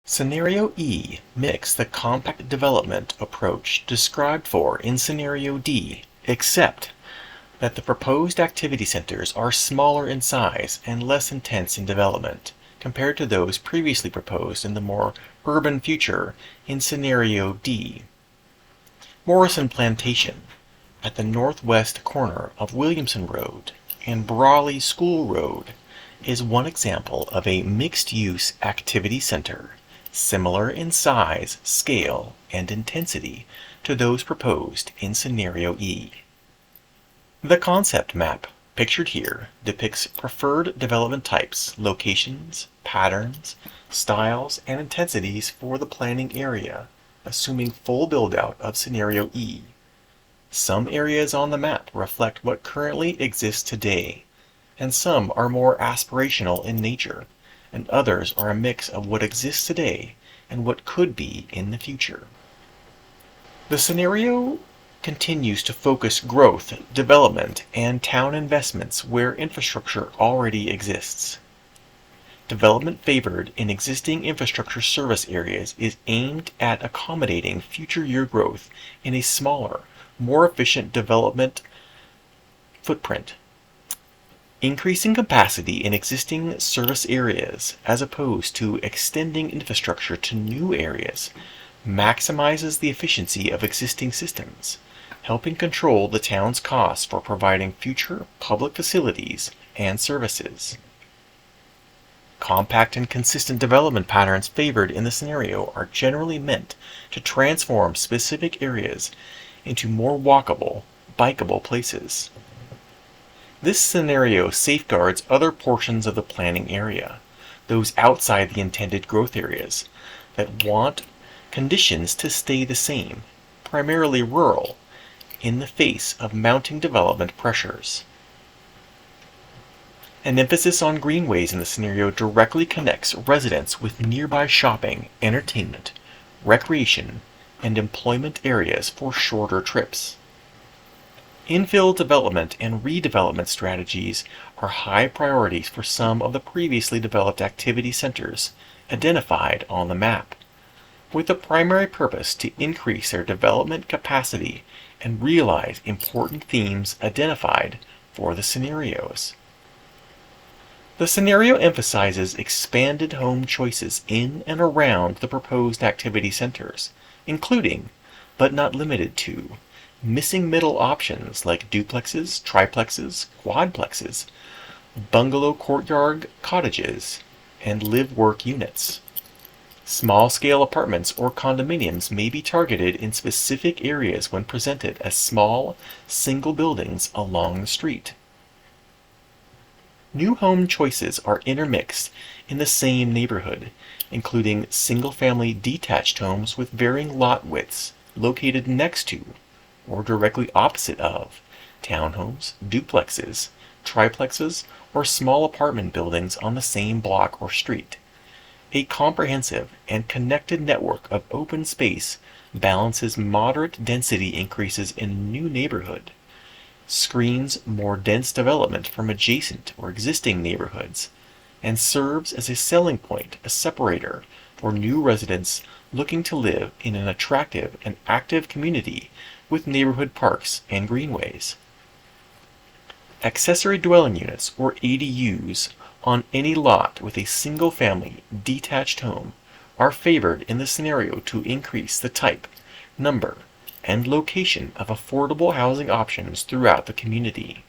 Scenario E mimics the compact development approach described for in Scenario D, except that the proposed activity centers are smaller in size and less intense in development compared to those previously proposed in the more urban future in Scenario D. Morrison Plantation, at the northwest corner of Williamson Road and Brawley School Road, is one example of a mixed-use activity center, similar in size, scale, and intensity to those proposed in Scenario E. The concept map, pictured here, depicts preferred development types, locations, patterns, styles, and intensities for the planning area, assuming full build-out of Scenario E. Some areas on the map reflect what currently exists today, and some are more aspirational in nature, and others are a mix of what exists today and what could be in the future. The scenario continues to focus growth, development, and town investments where infrastructure already exists. Development favored in existing infrastructure service areas is aimed at accommodating future year growth in a smaller, more efficient development footprint. Increasing capacity in existing service areas as opposed to extending infrastructure to new areas maximizes the efficiency of existing systems, helping control the town's costs for providing future public facilities and services. Compact and consistent development patterns favored in the scenario are generally meant to transform specific areas into more walkable, bikeable places. This scenario safeguards other portions of the planning area, those outside the intended growth areas, that want conditions to stay the same, primarily rural, in the face of mounting development pressures. An emphasis on greenways in the scenario directly connects residents with nearby shopping, entertainment, recreation, and employment areas for shorter trips. Infill development and redevelopment strategies are high priorities for some of the previously developed activity centers identified on the map, with the primary purpose to increase their development capacity and realize important themes identified for the scenarios. The scenario emphasizes expanded home choices in and around the proposed activity centers, including, but not limited to, missing middle options like duplexes, triplexes, quadplexes, bungalow courtyard cottages, and live-work units. Small-scale apartments or condominiums may be targeted in specific areas when presented as small, single buildings along the street. New home choices are intermixed in the same neighborhood, including single-family detached homes with varying lot widths located next to or directly opposite of townhomes, duplexes, triplexes, or small apartment buildings on the same block or street. A comprehensive and connected network of open space balances moderate density increases in a new neighborhood, screens more dense development from adjacent or existing neighborhoods, and serves as a selling point, a separator for new residents looking to live in an attractive and active community with neighborhood parks and greenways. Accessory dwelling units, or ADUs, on any lot with a single-family detached home are favored in the scenario to increase the type, number, and location of affordable housing options throughout the community.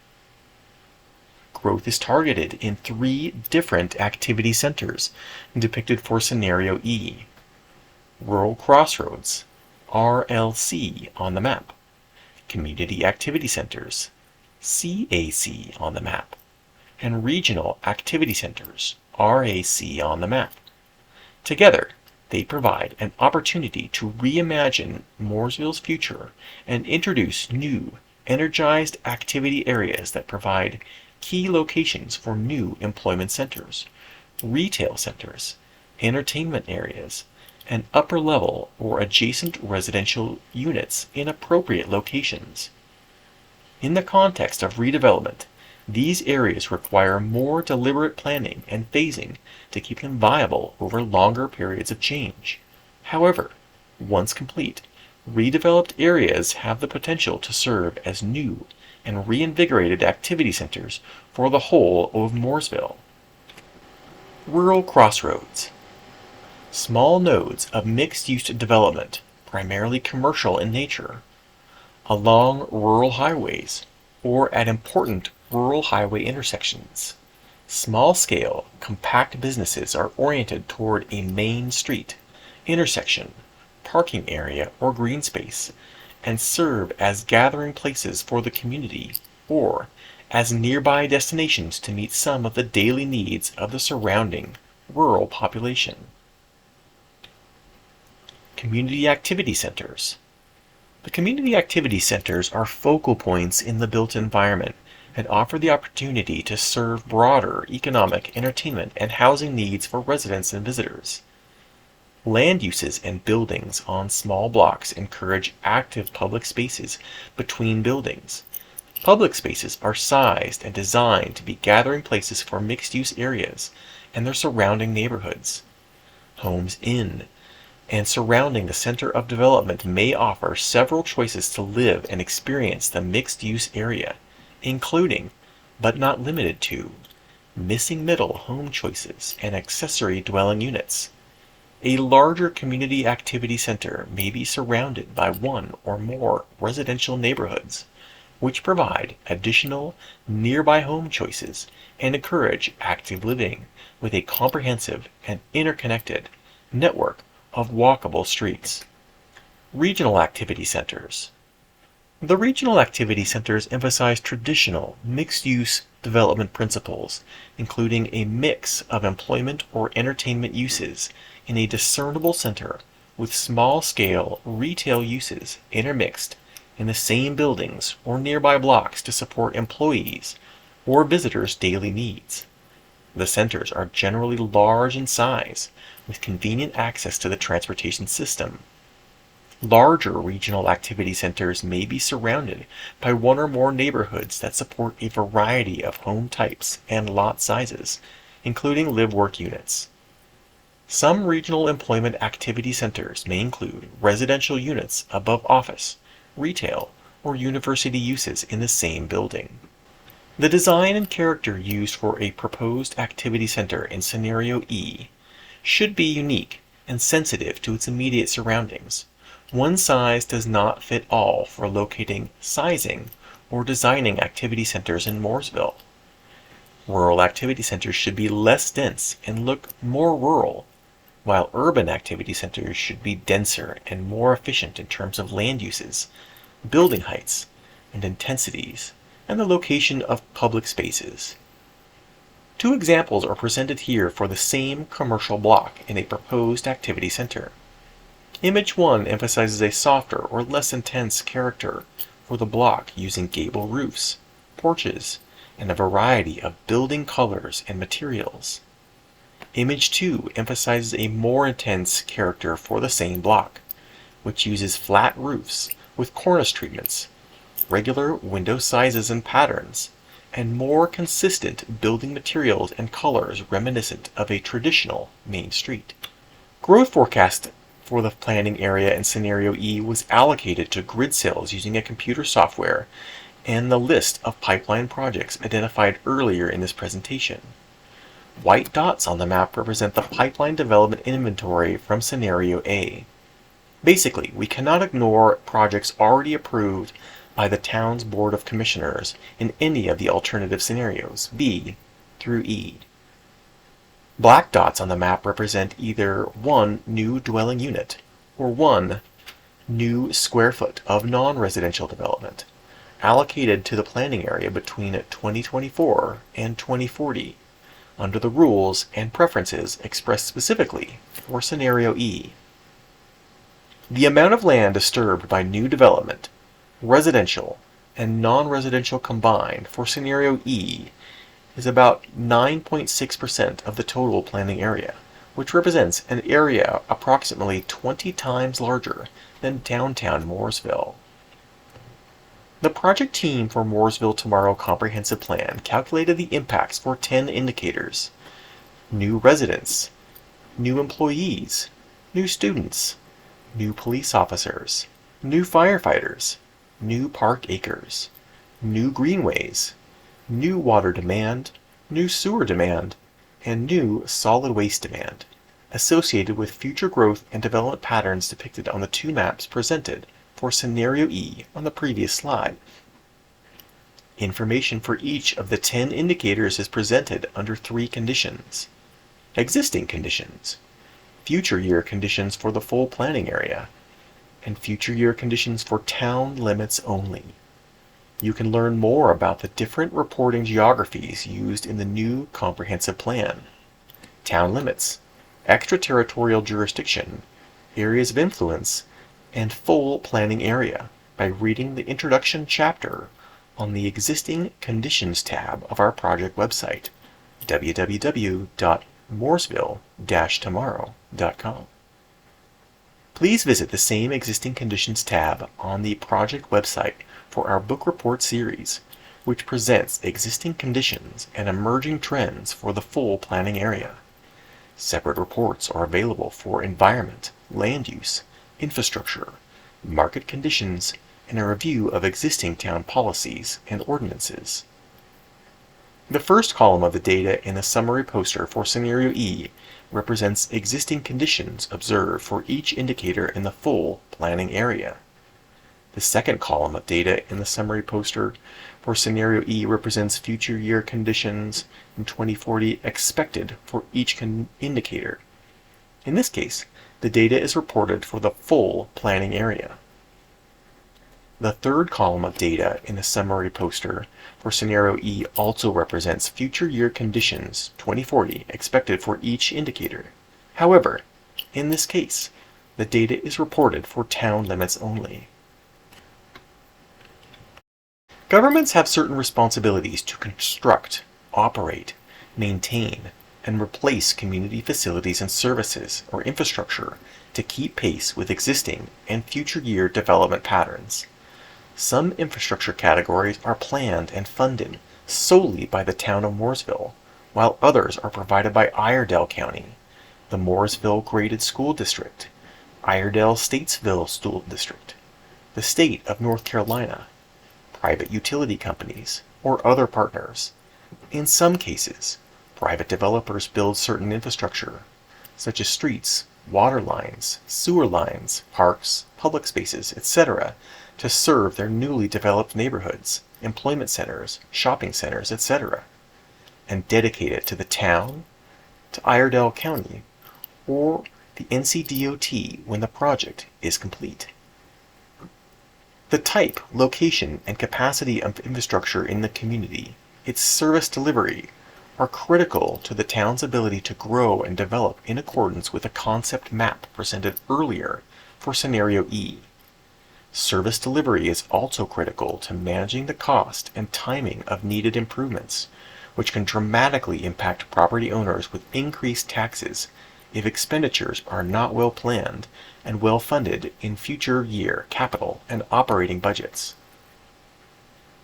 Growth is targeted in 3 different activity centers depicted for Scenario E. Rural Crossroads, RLC on the map. Community Activity Centers, CAC on the map. And Regional Activity Centers, RAC on the map. Together, they provide an opportunity to reimagine Mooresville's future and introduce new, energized activity areas that provide key locations for new employment centers, retail centers, entertainment areas, and upper-level or adjacent residential units in appropriate locations. In the context of redevelopment, These areas require more deliberate planning and phasing to keep them viable over longer periods of change. However, once complete, redeveloped areas have the potential to serve as new and reinvigorated activity centers for the whole of Mooresville. Rural crossroads. Small nodes of mixed-use development, primarily commercial in nature, along rural highways or at important rural highway intersections. Small-scale, compact businesses are oriented toward a main street, intersection, parking area, or green space, and serve as gathering places for the community or as nearby destinations to meet some of the daily needs of the surrounding rural population. Community activity centers. The community activity centers are focal points in the built environment and offer the opportunity to serve broader economic, entertainment, and housing needs for residents and visitors. Land uses and buildings on small blocks encourage active public spaces between buildings. Public spaces are sized and designed to be gathering places for mixed-use areas and their surrounding neighborhoods. Homes in and surrounding the center of development may offer several choices to live and experience the mixed-use area, including, but not limited to, missing middle home choices and accessory dwelling units. A larger community activity center may be surrounded by one or more residential neighborhoods, which provide additional nearby home choices and encourage active living with a comprehensive and interconnected network of walkable streets. Regional activity centers. The regional activity centers emphasize traditional mixed-use development principles, including a mix of employment or entertainment uses in a discernible center with small-scale retail uses intermixed in the same buildings or nearby blocks to support employees or visitors' daily needs. The centers are generally large in size, with convenient access to the transportation system. Larger regional activity centers may be surrounded by one or more neighborhoods that support a variety of home types and lot sizes, including live-work units. Some regional employment activity centers may include residential units above office, retail, or university uses in the same building. The design and character used for a proposed activity center in Scenario E should be unique and sensitive to its immediate surroundings. One size does not fit all for locating, sizing, or designing activity centers in Mooresville. Rural activity centers should be less dense and look more rural, while urban activity centers should be denser and more efficient in terms of land uses, building heights, and intensities, and the location of public spaces. Two examples are presented here for the same commercial block in a proposed activity center. Image 1 emphasizes a softer or less intense character for the block using gable roofs, porches, and a variety of building colors and materials. Image 2 emphasizes a more intense character for the same block, which uses flat roofs with cornice treatments, regular window sizes and patterns, and more consistent building materials and colors reminiscent of a traditional main street. Growth forecast for the planning area in Scenario E was allocated to grid cells using a computer software and the list of pipeline projects identified earlier in this presentation. White dots on the map represent the pipeline development inventory from Scenario A. Basically, we cannot ignore projects already approved by the town's Board of Commissioners in any of the alternative scenarios, B through E. Black dots on the map represent either one new dwelling unit or one new square foot of non-residential development allocated to the planning area between 2024 and 2040 under the rules and preferences expressed specifically for Scenario E. The amount of land disturbed by new development, residential and non-residential combined for Scenario E is about 9.6% of the total planning area, which represents an area approximately 20 times larger than downtown Mooresville. The project team for Mooresville Tomorrow Comprehensive Plan calculated the impacts for 10 indicators: new residents, new employees, new students, new police officers, new firefighters, new park acres, new greenways, new water demand, new sewer demand, and new solid waste demand, associated with future growth and development patterns depicted on the two maps presented for Scenario E on the previous slide. Information for each of the 10 indicators is presented under 3 conditions: existing conditions, future year conditions for the full planning area, and future year conditions for town limits only. You can learn more about the different reporting geographies used in the new comprehensive plan: town limits, extraterritorial jurisdiction, areas of influence, and full planning area by reading the introduction chapter on the Existing Conditions tab of our project website, www.mooresville-tomorrow.com. Please visit the same Existing Conditions tab on the project website for our book report series, which presents existing conditions and emerging trends for the full planning area. Separate reports are available for environment, land use, infrastructure, market conditions, and a review of existing town policies and ordinances. The first column of the data in the summary poster for Scenario E represents existing conditions observed for each indicator in the full planning area. The second column of data in the summary poster for Scenario E represents future year conditions in 2040 expected for each indicator. In this case, the data is reported for the full planning area. The third column of data in the summary poster for Scenario E also represents future year conditions 2040 expected for each indicator. However, in this case, the data is reported for town limits only. Governments have certain responsibilities to construct, operate, maintain, and replace community facilities and services or infrastructure to keep pace with existing and future year development patterns. Some infrastructure categories are planned and funded solely by the Town of Mooresville, while others are provided by Iredell County, the Mooresville Graded School District, Iredell-Statesville School District, the State of North Carolina, private utility companies, or other partners. In some cases, private developers build certain infrastructure, such as streets, water lines, sewer lines, parks, public spaces, etc., to serve their newly developed neighborhoods, employment centers, shopping centers, etc., and dedicate it to the town, to Iredell County, or the NCDOT when the project is complete. The type, location, and capacity of infrastructure in the community, its service delivery, are critical to the town's ability to grow and develop in accordance with the concept map presented earlier for Scenario E. Service delivery is also critical to managing the cost and timing of needed improvements, which can dramatically impact property owners with increased taxes if expenditures are not well planned and well funded in future year capital and operating budgets.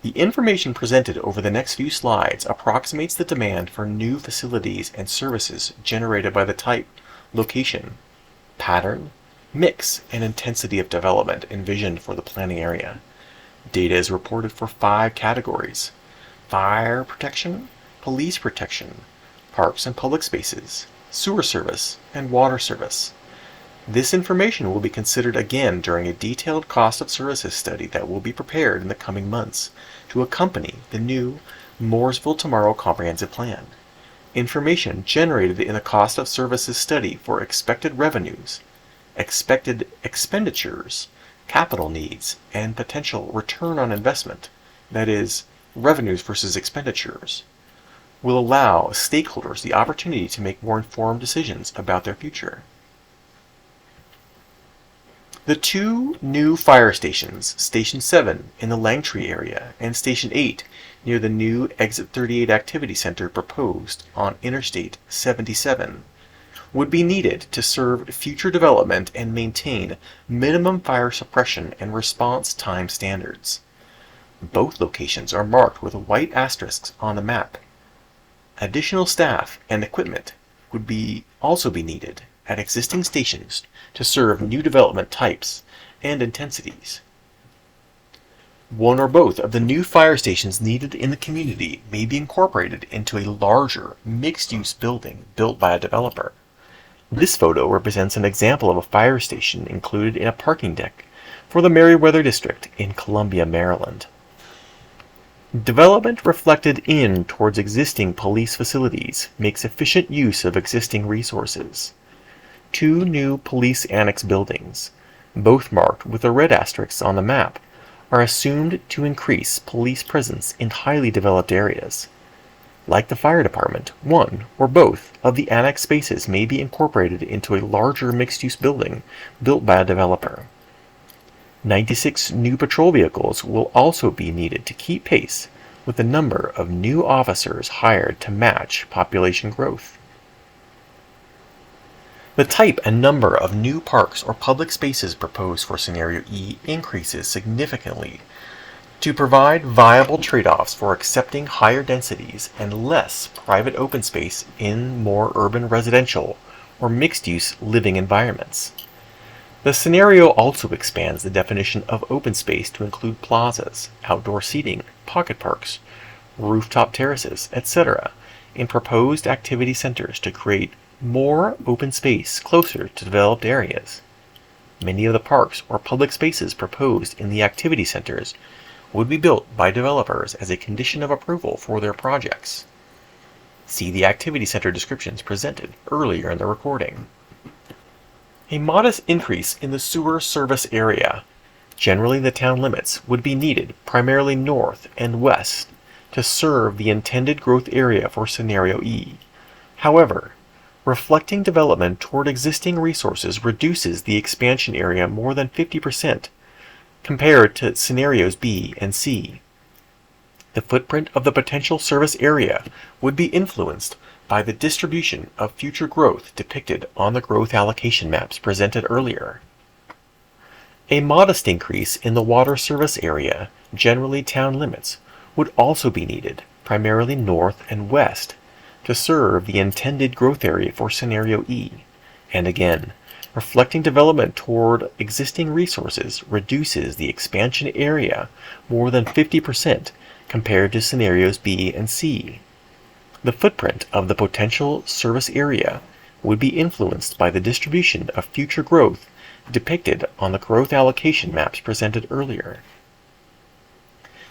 The information presented over the next few slides approximates the demand for new facilities and services generated by the type, location, pattern, mix, and intensity of development envisioned for the planning area. Data is reported for 5 categories: fire protection, police protection, parks and public spaces, sewer service, and water service. This information will be considered again during a detailed cost of services study that will be prepared in the coming months to accompany the new Mooresville Tomorrow Comprehensive Plan. Information generated in the cost of services study for expected revenues, expected expenditures, capital needs, and potential return on investment, that is, revenues versus expenditures, will allow stakeholders the opportunity to make more informed decisions about their future. The 2 new fire stations, Station 7 in the Langtree area and Station 8 near the new Exit 38 Activity Center proposed on Interstate 77, would be needed to serve future development and maintain minimum fire suppression and response time standards. Both locations are marked with white asterisks on the map. Additional staff and equipment would also be needed at existing stations to serve new development types and intensities. One or both of the new fire stations needed in the community may be incorporated into a larger, mixed-use building built by a developer. This photo represents an example of a fire station included in a parking deck for the Meriwether District in Columbia, Maryland. Development reflected in towards existing police facilities makes efficient use of existing resources. 2 new police annex buildings, both marked with the red asterisks on the map, are assumed to increase police presence in highly developed areas. Like the fire department, one or both of the annex spaces may be incorporated into a larger mixed-use building built by a developer. 96 new patrol vehicles will also be needed to keep pace with the number of new officers hired to match population growth. The type and number of new parks or public spaces proposed for Scenario E increases significantly to provide viable trade-offs for accepting higher densities and less private open space in more urban residential or mixed-use living environments. The scenario also expands the definition of open space to include plazas, outdoor seating, pocket parks, rooftop terraces, etc. in proposed activity centers to create more open space closer to developed areas. Many of the parks or public spaces proposed in the activity centers would be built by developers as a condition of approval for their projects. See the activity center descriptions presented earlier in the recording. A modest increase in the sewer service area, generally the town limits, would be needed primarily north and west to serve the intended growth area for Scenario E. However, reflecting development toward existing resources reduces the expansion area more than 50% compared to Scenarios B and C. The footprint of the potential service area would be influenced by the distribution of future growth depicted on the growth allocation maps presented earlier. A modest increase in the water service area, generally town limits, would also be needed, primarily north and west, to serve the intended growth area for Scenario E. And again, reflecting development toward existing resources reduces the expansion area more than 50% compared to Scenarios B and C. The footprint of the potential service area would be influenced by the distribution of future growth depicted on the growth allocation maps presented earlier.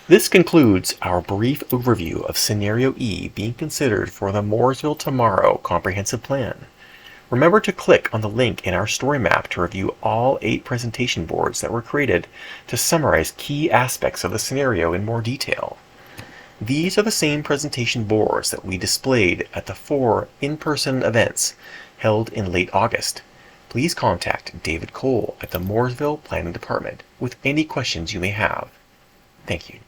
This concludes our brief overview of Scenario E being considered for the Mooresville Tomorrow Comprehensive Plan. Remember to click on the link in our story map to review all 8 presentation boards that were created to summarize key aspects of the scenario in more detail. These are the same presentation boards that we displayed at the 4 in-person events held in late August. Please contact David Cole at the Mooresville Planning Department with any questions you may have. Thank you.